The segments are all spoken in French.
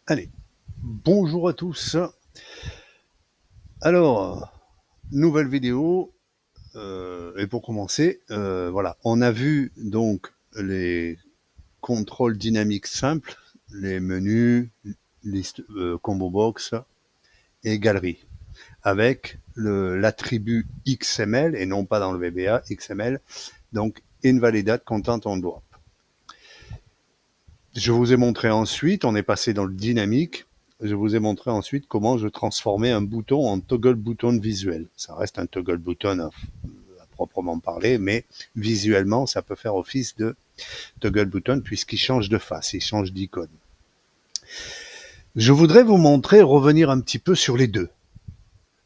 Allez, bonjour à tous. Alors, nouvelle vidéo. Et pour commencer, voilà, on a vu donc les contrôles dynamiques simples, les menus, liste, combo box et galerie, avec l'attribut XML et non pas dans le VBA, XML, donc invalidate content on drop. Je vous ai montré ensuite, on est passé dans le dynamique, je vous ai montré ensuite comment je transformais un bouton en toggle button visuel. Ça reste un toggle button à proprement parler, mais visuellement, ça peut faire office de toggle button puisqu'il change de face, il change d'icône. Je voudrais vous montrer, revenir un petit peu sur les deux.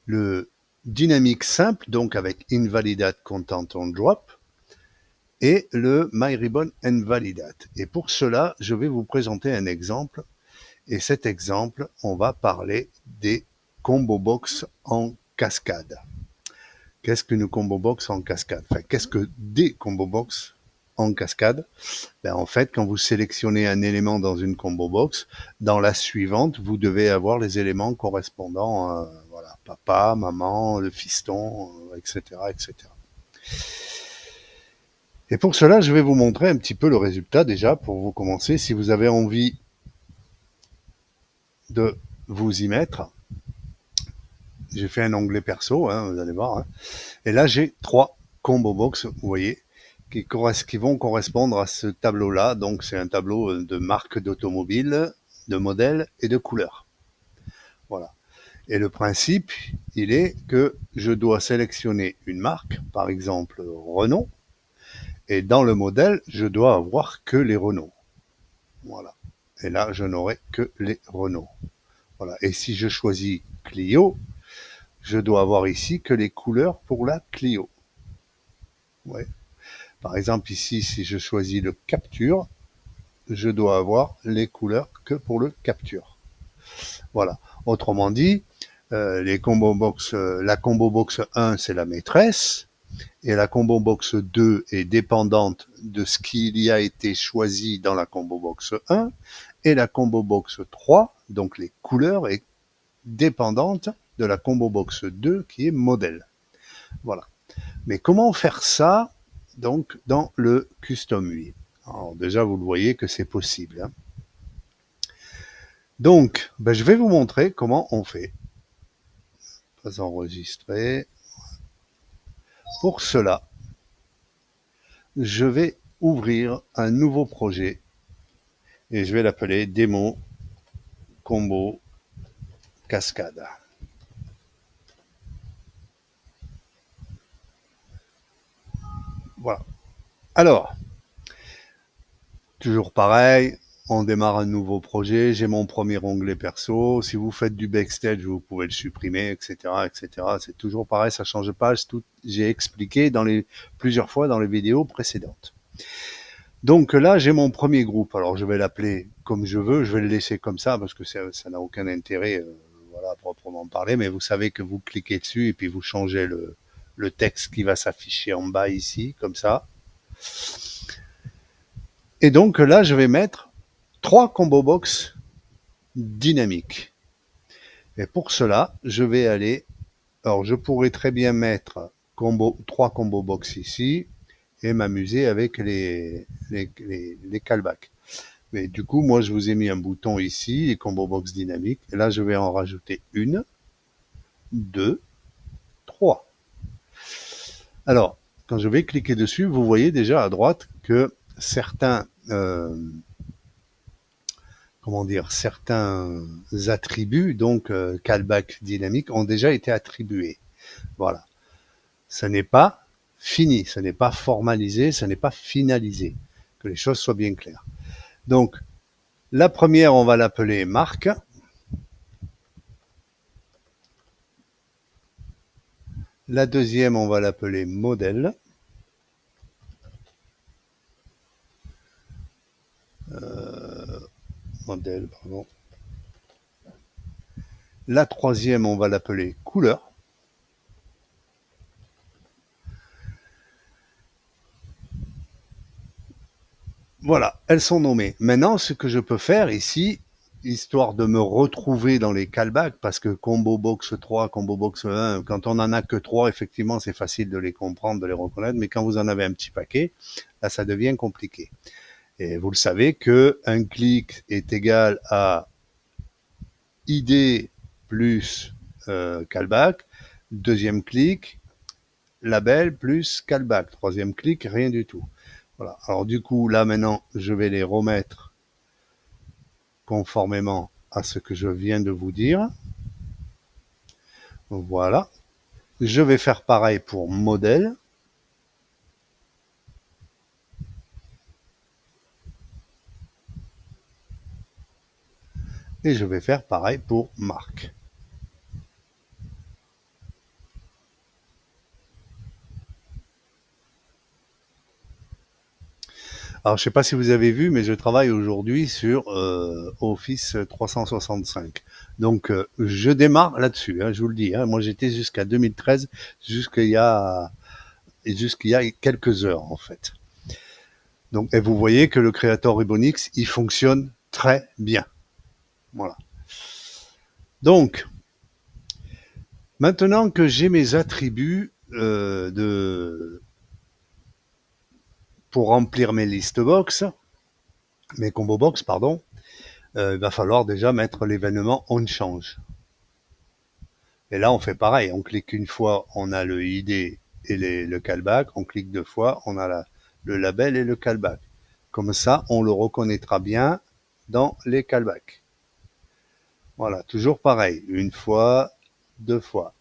Le dynamique simple, donc avec invalidate content on drop, et le myRibbon invalidate. Et pour cela, je vais vous présenter un exemple. Et cet exemple, on va parler des combo box en cascade. Qu'est-ce qu'une combo box en cascade? Enfin, qu'est-ce que des combo box en cascade? Ben, en fait, quand vous sélectionnez un élément dans une combo box, dans la suivante, vous devez avoir les éléments correspondants à voilà, papa, maman, le fiston, etc., etc. Et pour cela, je vais vous montrer un petit peu le résultat déjà pour vous commencer. Si vous avez envie de vous y mettre, j'ai fait un onglet perso, hein, vous allez voir. Hein. Et là, j'ai 3 combo box, vous voyez, qui vont correspondre à ce tableau-là. Donc, c'est un tableau de marque d'automobile, de modèle et de couleur. Voilà. Et le principe, il est que je dois sélectionner une marque, par exemple Renault, et dans le modèle, je dois avoir que les Renault. Voilà. Et là, je n'aurai que les Renault. Voilà. Et si je choisis Clio, je dois avoir ici que les couleurs pour la Clio. Ouais. Par exemple, ici, si je choisis le Capture, je dois avoir les couleurs que pour le Capture. Voilà. Autrement dit, les combo box, la combo box 1, c'est la maîtresse, et la combo box 2 est dépendante de ce qui y a été choisi dans la combo box 1, et la combo box 3, donc les couleurs, est dépendante de la combo box 2 qui est modèle. Voilà. Mais comment faire ça donc dans le Custom UI? Alors déjà, vous le voyez que c'est possible. Hein. Donc, ben, je vais vous montrer comment on fait. Pas enregistré. Pour cela, je vais ouvrir un nouveau projet et je vais l'appeler démo combo cascade. Voilà. Alors, toujours pareil, on démarre un nouveau projet, j'ai mon premier onglet perso, si vous faites du backstage, vous pouvez le supprimer, etc., etc. C'est toujours pareil, ça change pas, j'ai expliqué plusieurs fois dans les vidéos précédentes. Donc là, j'ai mon premier groupe, alors je vais l'appeler comme je veux, je vais le laisser comme ça parce que ça n'a aucun intérêt, voilà, proprement parler, mais vous savez que vous cliquez dessus et puis vous changez le texte qui va s'afficher en bas ici, comme ça. Et donc là, je vais mettre 3 combo box dynamiques. Et pour cela, je vais aller, alors je pourrais très bien mettre 3 combo box ici et m'amuser avec les callbacks. Mais du coup, moi, je vous ai mis un bouton ici, les combo box dynamiques. Et là, je vais en rajouter 1, 2, 3. Alors, quand je vais cliquer dessus, vous voyez déjà à droite que certains comment dire, certains attributs, donc callback dynamique, ont déjà été attribués. Voilà. Ce n'est pas fini, ce n'est pas formalisé, ce n'est pas finalisé. Que les choses soient bien claires. Donc, la première, on va l'appeler marque. La deuxième, on va l'appeler modèle. Modèle, pardon. La troisième, on va l'appeler couleur. Voilà, elles sont nommées. Maintenant, ce que je peux faire ici, histoire de me retrouver dans les callbacks, parce que combo box 3, combo box 1, quand on en a que 3, effectivement, c'est facile de les comprendre, de les reconnaître, mais quand vous en avez un petit paquet, là, ça devient compliqué. Et vous le savez que un clic est égal à ID plus callback, deuxième clic, label plus callback, troisième clic, rien du tout. Voilà. Alors du coup, là maintenant, je vais les remettre conformément à ce que je viens de vous dire. Voilà. Je vais faire pareil pour modèle. Et je vais faire pareil pour marque. Alors, je ne sais pas si vous avez vu, mais je travaille aujourd'hui sur Office 365. Donc, je démarre là-dessus, hein, je vous le dis. Hein. Moi, j'étais jusqu'à 2013, jusqu'il y a quelques heures, en fait. Donc, et vous voyez que le Creator Ribbonix, il fonctionne très bien. Voilà. Donc, maintenant que j'ai mes attributs pour remplir mes list box, mes combo box, pardon, il va falloir déjà mettre l'événement on change. Et là, on fait pareil. On clique une fois, on a le ID et le callback. On clique deux fois, on a le label et le callback. Comme ça, on le reconnaîtra bien dans les callbacks. Voilà, toujours pareil. Une fois, deux fois.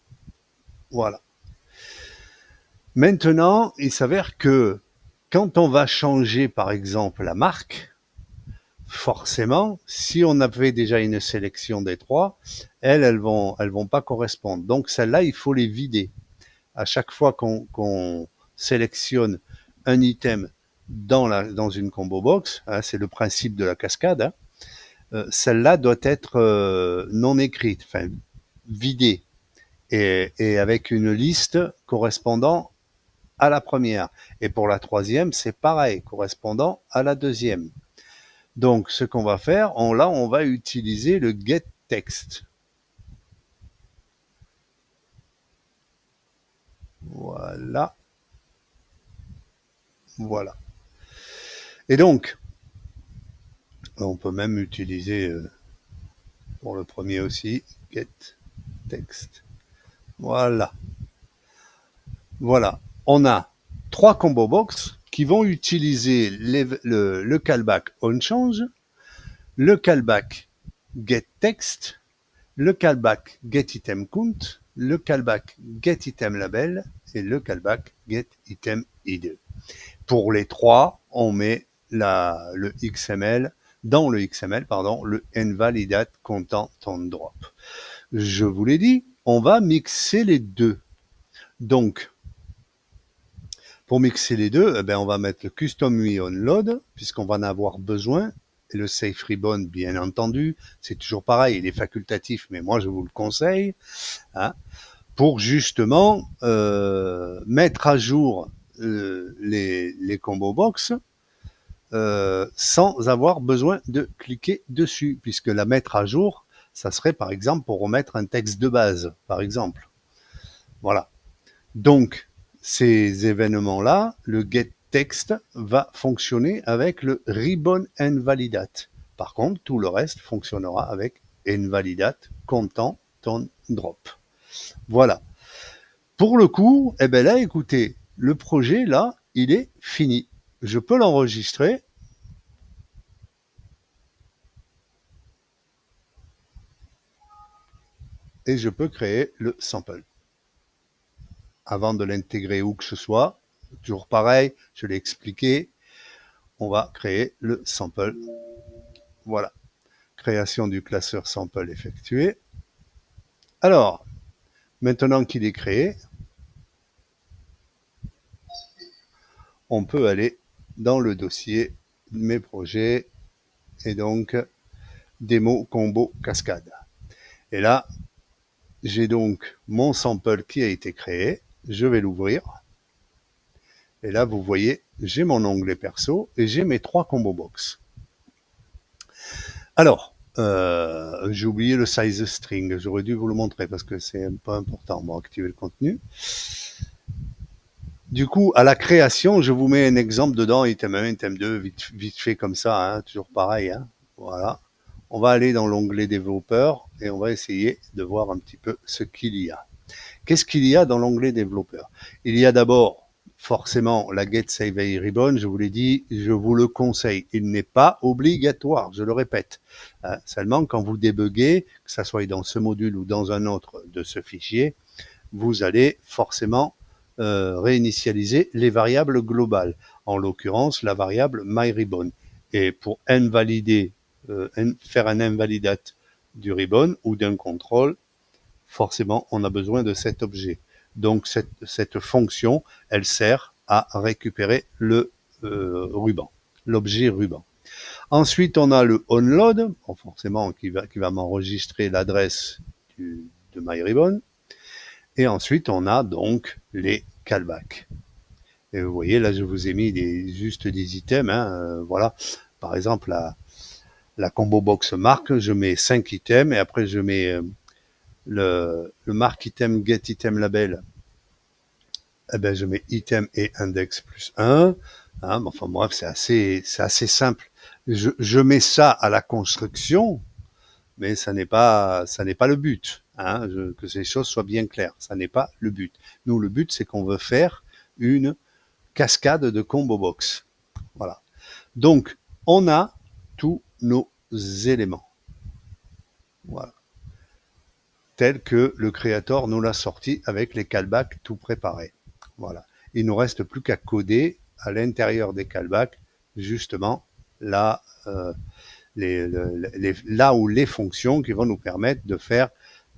Voilà. Maintenant, il s'avère que quand on va changer, par exemple, la marque, forcément, si on avait déjà une sélection des trois, elles vont pas correspondre. Donc, celles-là, il faut les vider. À chaque fois qu'on sélectionne un item dans une combo box, hein, c'est le principe de la cascade, hein, celle-là doit être non écrite, enfin vidée, et avec une liste correspondant à la première. Et pour la troisième, c'est pareil, correspondant à la deuxième. Donc, ce qu'on va faire, on va utiliser le getText. Voilà. Voilà. Et donc, on peut même utiliser pour le premier aussi, getText. Voilà. Voilà. On a trois combo box qui vont utiliser le callback onChange, le callback getText, le callback getItemCount, le callback getItemLabel et le callback getItemID. Pour les trois, on met le XML, dans le XML, pardon, le invalidate content on drop. Je vous l'ai dit, on va mixer les deux. Donc, pour mixer les deux, eh ben, on va mettre le custom UI onload, puisqu'on va en avoir besoin. Et le safe ribbon, bien entendu, c'est toujours pareil, il est facultatif, mais moi je vous le conseille, hein, pour justement mettre à jour les combo box sans avoir besoin de cliquer dessus, puisque la mettre à jour, ça serait par exemple pour remettre un texte de base, par exemple. Voilà. Donc, ces événements-là, le getText va fonctionner avec le ribbon invalidate. Par contre, tout le reste fonctionnera avec invalidate content on drop. Voilà. Pour le coup, eh ben là, écoutez, le projet, là, il est fini. Je peux l'enregistrer. Et je peux créer le sample. Avant de l'intégrer où que ce soit, toujours pareil, je l'ai expliqué, on va créer le sample. Voilà. Création du classeur sample effectuée. Alors, maintenant qu'il est créé, on peut aller dans le dossier mes projets et donc démo combo cascade. Et là, j'ai donc mon sample qui a été créé. Je vais l'ouvrir. Et là, vous voyez, j'ai mon onglet perso et j'ai mes trois combo box. Alors, J'ai oublié le size string, j'aurais dû vous le montrer parce que c'est un peu important. Bon, activer le contenu. Du coup, à la création, je vous mets un exemple dedans, item 1, item 2, vite fait comme ça, hein, toujours pareil. Hein, voilà. On va aller dans l'onglet développeur et on va essayer de voir un petit peu ce qu'il y a. Qu'est-ce qu'il y a dans l'onglet développeur? Il y a d'abord forcément la Get Save Ribbon, je vous l'ai dit, je vous le conseille. Il n'est pas obligatoire, je le répète. Seulement, quand vous débuguez, que ce soit dans ce module ou dans un autre de ce fichier, vous allez forcément réinitialiser les variables globales, en l'occurrence la variable myRibbon. Et pour invalider, faire un invalidate du ribbon ou d'un contrôle, forcément on a besoin de cet objet. Donc cette fonction, elle sert à récupérer le ruban, l'objet ruban. Ensuite, on a le onload, bon, forcément qui va m'enregistrer l'adresse de myRibbon. Et ensuite, on a donc les callbacks. Et vous voyez, là, je vous ai mis juste des items. Hein, voilà. Par exemple, la combo box marque, je mets 5 items et après, je mets le marque item, get item label. Eh ben, je mets item et index plus 1. Hein, enfin, bref, c'est assez simple. Je mets ça à la construction, mais ça n'est pas le but. Hein, que ces choses soient bien claires. Ça n'est pas le but. Nous, le but, c'est qu'on veut faire une cascade de combo box. Voilà. Donc, on a tous nos éléments. Voilà. Tel que le créateur nous l'a sorti avec les callbacks tout préparés. Voilà. Il ne nous reste plus qu'à coder à l'intérieur des callbacks, justement, là, là où les fonctions qui vont nous permettre de faire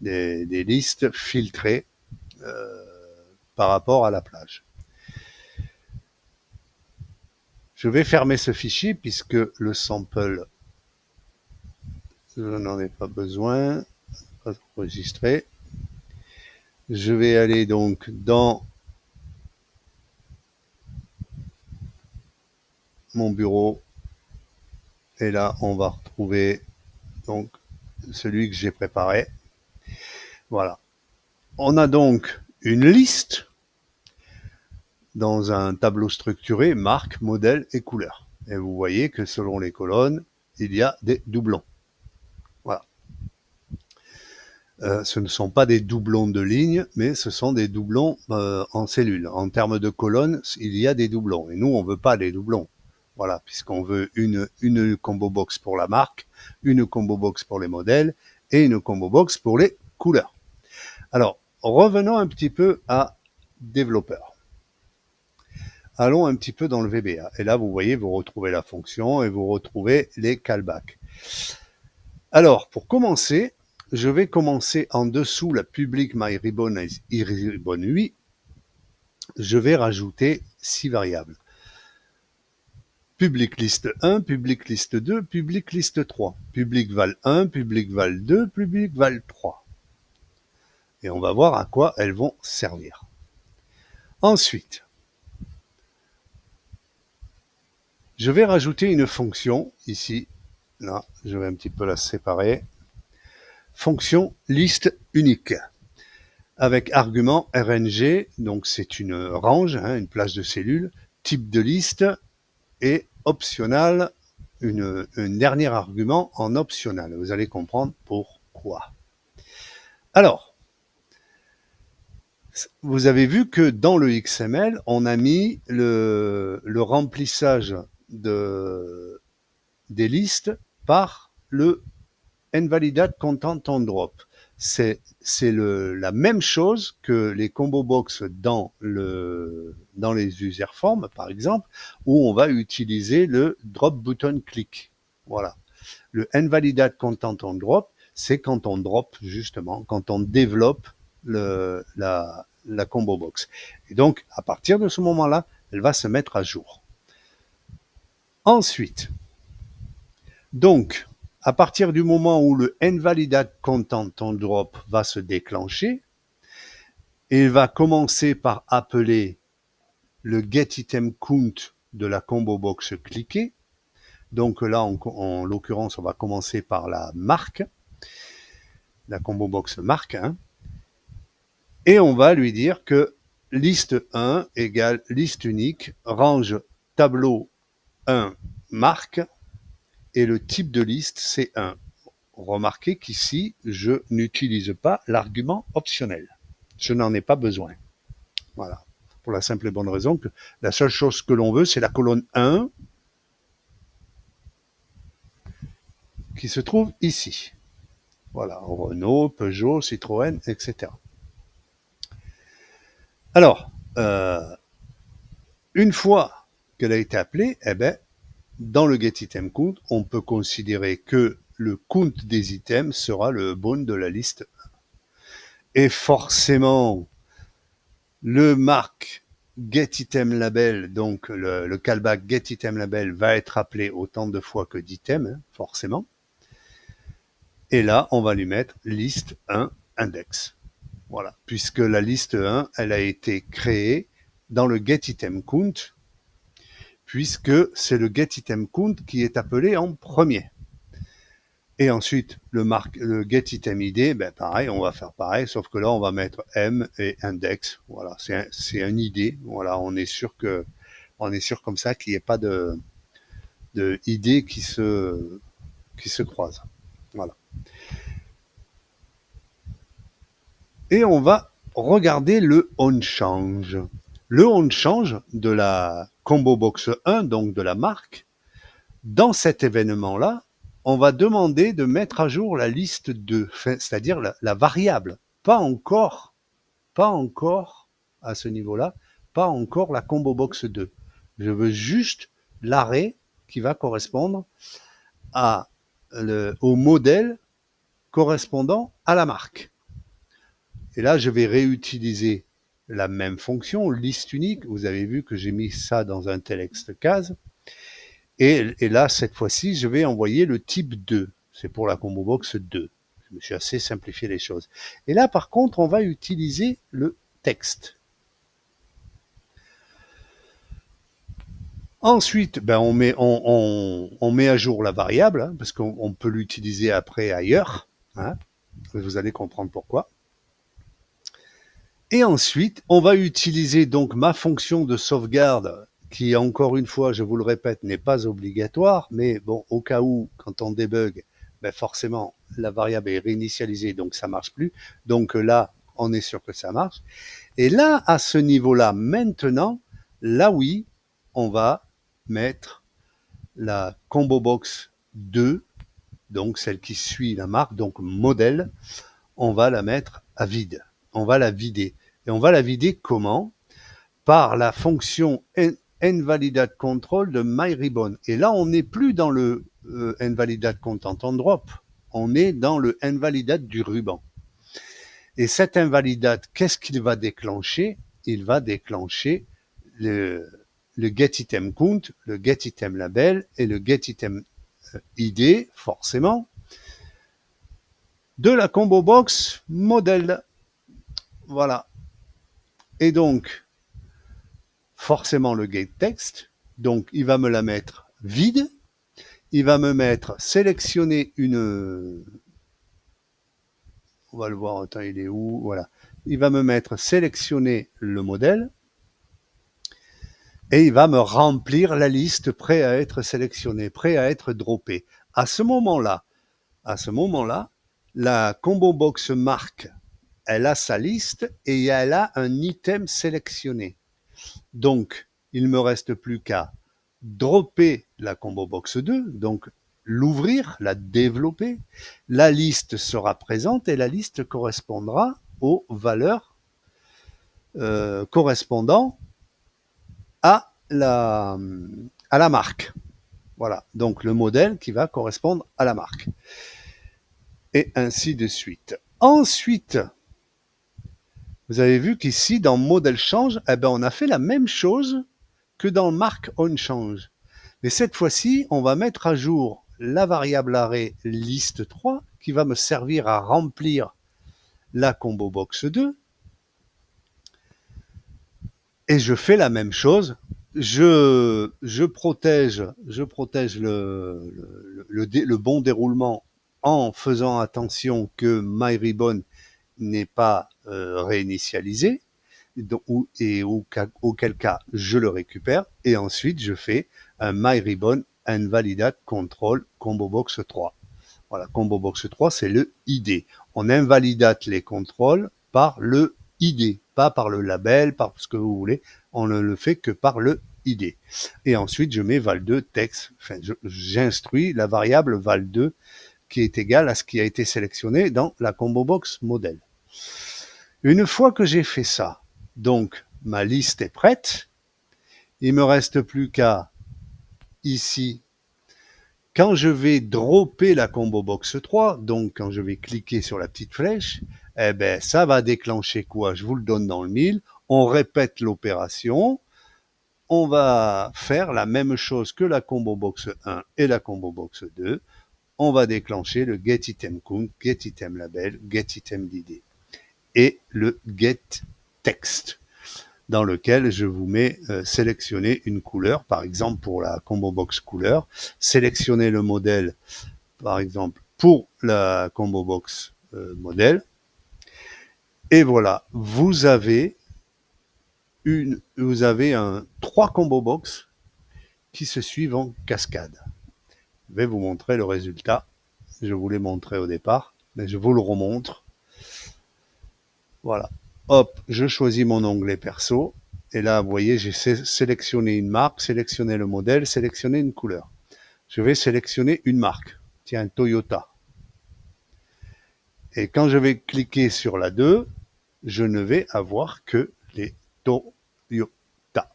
des listes filtrées par rapport à la plage. Je vais fermer ce fichier puisque le sample, je n'en ai pas besoin, pas enregistré. Je vais aller donc dans mon bureau et là on va retrouver donc celui que j'ai préparé. Voilà. On a donc une liste dans un tableau structuré, marque, modèle et couleur. Et vous voyez que selon les colonnes, il y a des doublons. Voilà. Ce ne sont pas des doublons de ligne, mais ce sont des doublons en cellules. En termes de colonnes, il y a des doublons. Et nous, on ne veut pas des doublons. Voilà, puisqu'on veut une combo box pour la marque, une combo box pour les modèles et une combo box pour les couleurs. Alors, revenons un petit peu à développeur. Allons un petit peu dans le VBA. Et là, vous voyez, vous retrouvez la fonction et vous retrouvez les callbacks. Alors, pour commencer, je vais commencer en dessous la public myRibbon iRibbon 8. Je vais rajouter 6 variables. Public list 1, public list 2, public list 3, public val 1, public val 2, public val 3. Et on va voir à quoi elles vont servir. Ensuite, je vais rajouter une fonction ici. Là, je vais un petit peu la séparer. Fonction liste unique avec argument RNG, donc c'est une range, hein, une plage de cellules, type de liste et optional, un dernier argument en optional. Vous allez comprendre pourquoi. Alors, vous avez vu que dans le XML, on a mis le remplissage des listes par le invalidate content on drop. C'est la même chose que les combo box dans les user forms, par exemple, où on va utiliser le drop button click. Voilà. Le invalidate content on drop, c'est quand on drop, justement, quand on développe la combo box. Et donc, à partir de ce moment-là, elle va se mettre à jour. Ensuite, donc, à partir du moment où le invalidate content on drop va se déclencher, il va commencer par appeler le get item count de la combo box cliquée. Donc là, en l'occurrence, on va commencer par la marque, la combo box marque, hein, et on va lui dire que liste 1 égale liste unique, range tableau 1 marque, et le type de liste, c'est 1. Remarquez qu'ici, je n'utilise pas l'argument optionnel. Je n'en ai pas besoin. Voilà. Pour la simple et bonne raison que la seule chose que l'on veut, c'est la colonne 1 qui se trouve ici. Voilà, Renault, Peugeot, Citroën, etc. Alors, une fois qu'elle a été appelée, eh ben, dans le getItemCount, on peut considérer que le count des items sera le bound de la liste. Et forcément, le marque getItemLabel, donc le callback getItemLabel va être appelé autant de fois que d'items, hein, forcément. Et là, on va lui mettre liste 1 index. Voilà, puisque la liste 1, elle a été créée dans le getItemCount, puisque c'est le getItemCount qui est appelé en premier. Et ensuite, le getItemID, ben pareil, on va faire pareil, sauf que là, on va mettre M et index. Voilà, c'est un ID. Voilà, on est sûr comme ça qu'il n'y ait pas de ID qui se croisent. Voilà. Et on va regarder le onChange. Le onChange de la combo box 1, donc de la marque, dans cet événement-là, on va demander de mettre à jour la liste 2, c'est-à-dire la variable. Pas encore à ce niveau-là, pas encore la combo box 2. Je veux juste l'arrêt qui va correspondre au modèle correspondant à la marque. Et là, je vais réutiliser la même fonction, liste unique. Vous avez vu que j'ai mis ça dans un texte case. Et là, cette fois-ci, je vais envoyer le type 2. C'est pour la combo box 2. Je me suis assez simplifié les choses. Et là, par contre, on va utiliser le texte. Ensuite, ben on met à jour la variable, hein, parce qu'on peut l'utiliser après ailleurs. Hein. Vous allez comprendre pourquoi. Et ensuite, on va utiliser donc ma fonction de sauvegarde qui, encore une fois, je vous le répète, n'est pas obligatoire, mais bon, au cas où, quand on débug, ben forcément, la variable est réinitialisée, donc ça marche plus. Donc là, on est sûr que ça marche. Et là, à ce niveau-là, maintenant, là oui, on va mettre la combo box 2, donc celle qui suit la marque, donc modèle, on va la mettre à vide. On va la vider. Et on va la vider comment? Par la fonction nValidateControl de myRibbon. Et là, on n'est plus dans le nValidateContent-onDrop. On est dans le nValidate du ruban. Et cet invalidate, qu'est-ce qu'il va déclencher? Il va déclencher le getItemCount, le getItemLabel et le getItemID, forcément, de la combo box modèle. Voilà. Et donc, forcément le getText, donc il va me la mettre vide, il va me mettre sélectionner une... On va le voir, attends, il est où? Voilà. Il va me mettre sélectionner le modèle, et il va me remplir la liste prêt à être sélectionné, prêt à être droppé. À ce moment-là, la combo box marque, elle a sa liste et elle a un item sélectionné. Donc, il ne me reste plus qu'à dropper la combo box 2, donc l'ouvrir, la développer. La liste sera présente et la liste correspondra aux valeurs correspondant à la marque. Voilà, donc le modèle qui va correspondre à la marque. Et ainsi de suite. Ensuite, vous avez vu qu'ici, dans modèle change, eh ben, on a fait la même chose que dans marque onChange. Mais cette fois-ci, on va mettre à jour la variable arrêt liste 3 qui va me servir à remplir la combo box 2. Et je fais la même chose je protège le bon déroulement en faisant attention que MyRibbon n'est pas réinitialisé, auquel cas je le récupère, et ensuite je fais un MyRibbon Invalidate Control Combo Box 3. Voilà, Combo Box 3, c'est le ID. On invalidate les contrôles par le ID, pas par le label, par ce que vous voulez. On ne le fait que par le ID. Et ensuite, je mets val2 texte. Enfin, j'instruis la variable val2 qui est égale à ce qui a été sélectionné dans la combo box modèle. Une fois que j'ai fait ça, donc ma liste est prête. Il me reste plus qu'à ici. Quand je vais dropper la combo box 3, donc quand je vais cliquer sur la petite flèche, eh ben ça va déclencher quoi? Je vous le donne dans le mille. On répète l'opération. On va faire la même chose que la combo box 1 et la combo box 2. On va déclencher le get item count, get item label, get item id et le get text, dans lequel je vous mets sélectionner une couleur, par exemple pour la combo box couleur, sélectionner le modèle, par exemple pour la combo box modèle, et voilà, vous avez 3 combo box qui se suivent en cascade. Je vais vous montrer le résultat. Je vous l'ai montré au départ, mais je vous le remontre. Voilà. Hop, je choisis mon onglet perso. Et là, vous voyez, j'ai sélectionné une marque, sélectionné le modèle, sélectionné une couleur. Je vais sélectionner une marque. Tiens, Toyota. Et quand je vais cliquer sur la 2, je ne vais avoir que les Toyota.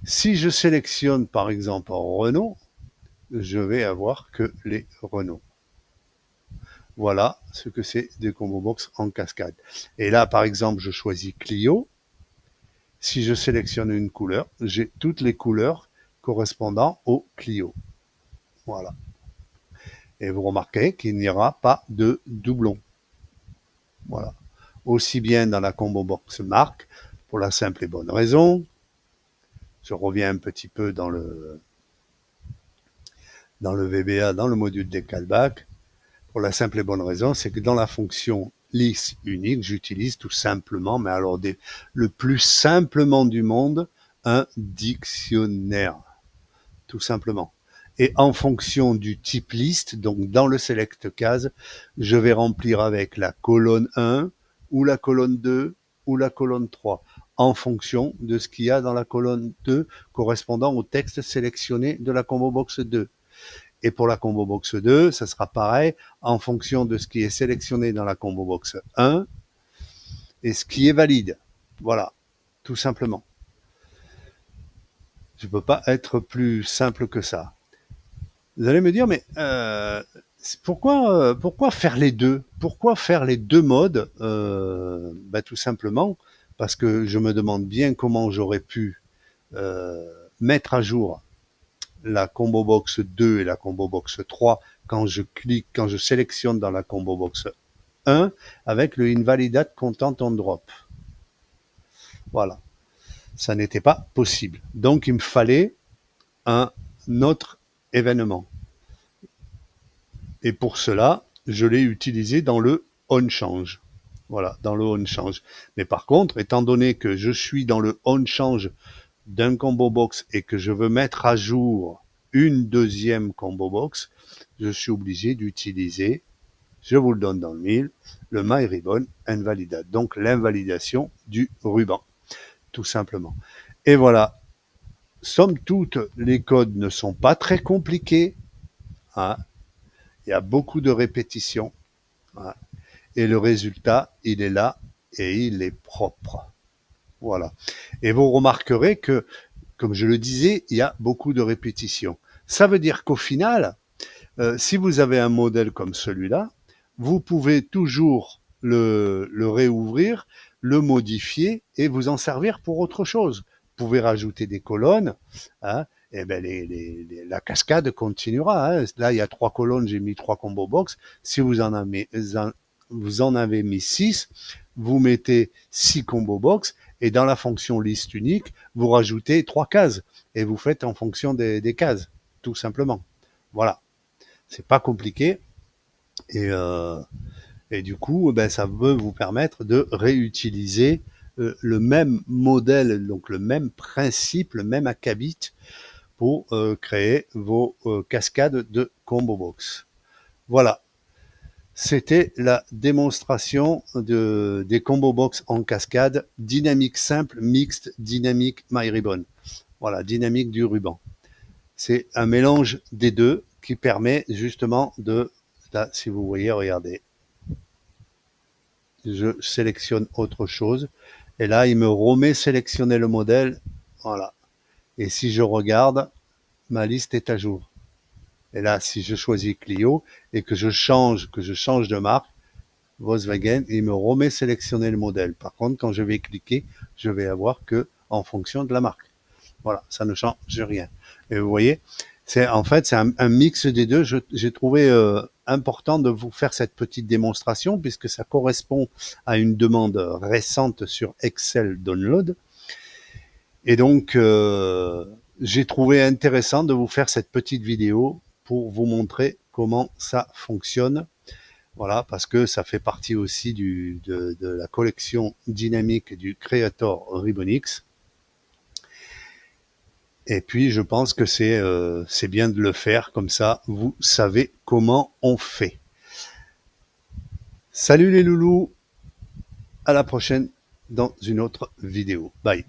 Si je sélectionne par exemple Renault, je vais avoir que les Renault. Voilà ce que c'est des combo box en cascade. Et là, par exemple, je choisis Clio. Si je sélectionne une couleur, j'ai toutes les couleurs correspondant au Clio. Voilà. Et vous remarquez qu'il n'y aura pas de doublon. Voilà. Aussi bien dans la combo box marque, pour la simple et bonne raison. Je reviens un petit peu dans le VBA, dans le module des callbacks. Pour la simple et bonne raison, c'est que dans la fonction liste unique, j'utilise tout simplement, mais alors le plus simplement du monde, un dictionnaire. Tout simplement. Et en fonction du type liste, donc dans le select case, je vais remplir avec la colonne 1 ou la colonne 2 ou la colonne 3, en fonction de ce qu'il y a dans la colonne 2 correspondant au texte sélectionné de la combo box 2. Et pour la combo box 2, ça sera pareil, en fonction de ce qui est sélectionné dans la combo box 1 et ce qui est valide. Voilà, tout simplement. Je ne peux pas être plus simple que ça. Vous allez me dire, mais pourquoi faire les deux? Pourquoi faire les deux modes? Tout simplement parce que je me demande bien comment j'aurais pu mettre à jour la combo box 2 et la combo box 3 quand je sélectionne dans la combo box 1 avec le invalidate content on drop. Voilà. Ça n'était pas possible. Donc il me fallait un autre événement. Et pour cela, je l'ai utilisé dans le onChange. Voilà, dans le onChange. Mais par contre, étant donné que je suis dans le onChange d'un combo box et que je veux mettre à jour une deuxième combo box, je suis obligé d'utiliser, je vous le donne dans le mille, le MyRibbon Invalidate, donc l'invalidation du ruban, tout simplement. Et voilà, somme toute, les codes ne sont pas très compliqués, hein. Il y a beaucoup de répétitions, hein, et le résultat, il est là et il est propre. Voilà. Et vous remarquerez que, comme je le disais, il y a beaucoup de répétitions. Ça veut dire qu'au final, si vous avez un modèle comme celui-là, vous pouvez toujours le réouvrir, le modifier et vous en servir pour autre chose. Vous pouvez rajouter des colonnes, hein, et ben la cascade continuera. Hein. Là, il y a 3 colonnes, j'ai mis 3 combo box. Si vous en avez mis 6, vous mettez 6 combo box et dans la fonction liste unique, vous rajoutez 3 cases. et vous faites en fonction des cases, tout simplement. Voilà, c'est pas compliqué et du coup, ben, ça peut vous permettre de réutiliser le même modèle, donc le même principe, le même acabit pour créer vos cascades de combo box. Voilà, c'était la démonstration des combo box en cascade, dynamique simple, mixte, dynamique MyRibbon. Voilà, dynamique du ruban. C'est un mélange des deux qui permet justement de, là, si vous voyez, regardez, je sélectionne autre chose et là, il me remet sélectionner le modèle. Voilà. Et si je regarde, ma liste est à jour. Et là, si je choisis Clio et que je change de marque, Volkswagen, il me remet sélectionner le modèle. Par contre, quand je vais cliquer, je vais avoir que en fonction de la marque. Voilà, ça ne change rien. Et vous voyez, en fait c'est un mix des deux. J'ai trouvé important de vous faire cette petite démonstration puisque ça correspond à une demande récente sur Excel Download. Et donc j'ai trouvé intéressant de vous faire cette petite vidéo pour vous montrer comment ça fonctionne. Voilà, parce que ça fait partie aussi de la collection dynamique du Creator Ribbonix. Et puis, je pense que c'est bien de le faire, comme ça, vous savez comment on fait. Salut les loulous, à la prochaine dans une autre vidéo. Bye.